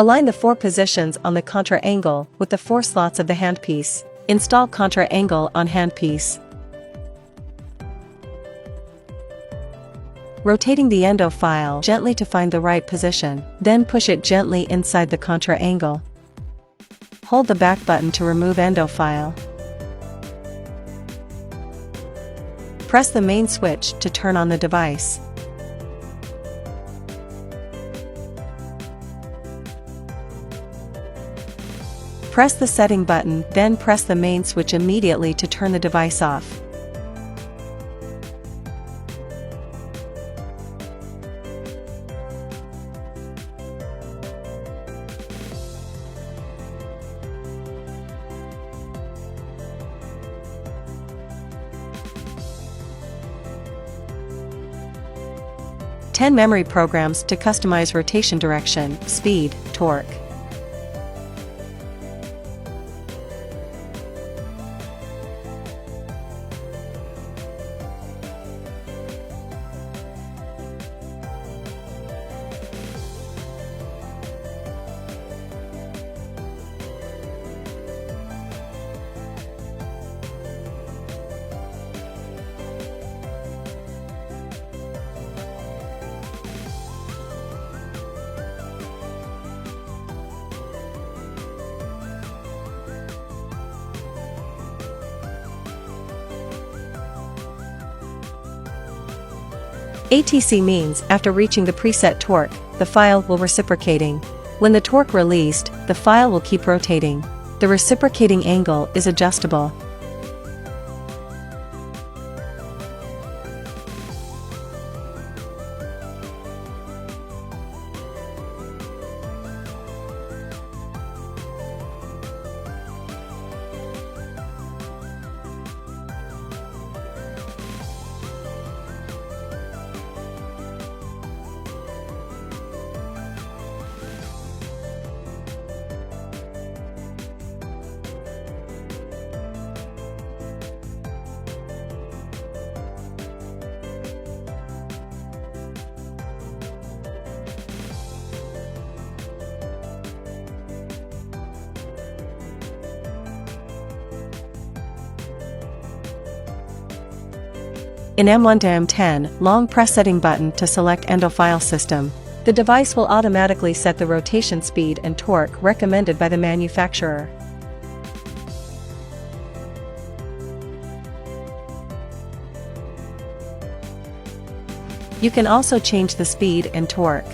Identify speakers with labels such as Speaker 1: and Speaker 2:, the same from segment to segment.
Speaker 1: Align the 4 positions on the contra angle with the 4 slots of the handpiece. Install contra angle on handpiece. Rotating the endo file gently to find the right position, then push it gently inside the contra angle. Hold the back button to remove endo file. Press the main switch to turn on the device. Press the setting button, then press the main switch immediately to turn the device off. Ten memory programs to customize rotation direction, speed, torque. ATC means after reaching the preset torque, the file will reciprocating. When the torque released, the file will keep rotating. The reciprocating angle is adjustable. In M1 to M10, long press setting button to select endo file system. The device will automatically set the rotation speed and torque recommended by the manufacturer. You can also change the speed and torque.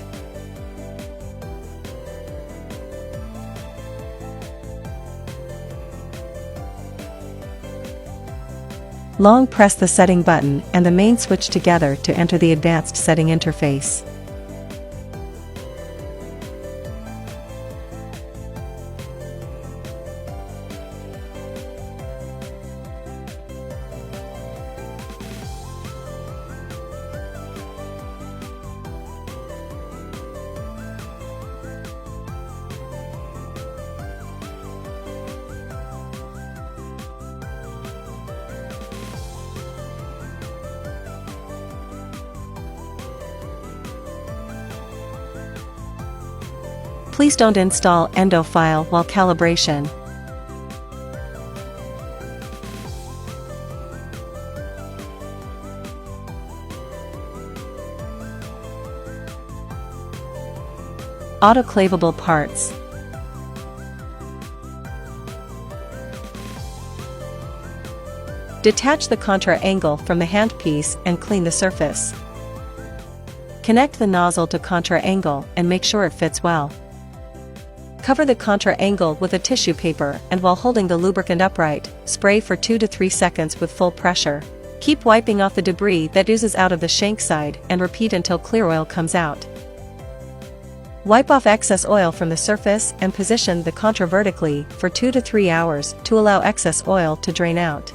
Speaker 1: Long press the setting button and the main switch together to enter the advanced setting interface. Please don't install endo file while calibration. Autoclavable parts. Detach the contra angle from the handpiece and clean the surface. Connect the nozzle to contra angle and make sure it fits well. Cover the contra angle with a tissue paper and while holding the lubricant upright, spray for 2 to 3 seconds with full pressure. Keep wiping off the debris that oozes out of the shank side and repeat until clear oil comes out. Wipe off excess oil from the surface and position the contra vertically for 2 to 3 hours to allow excess oil to drain out.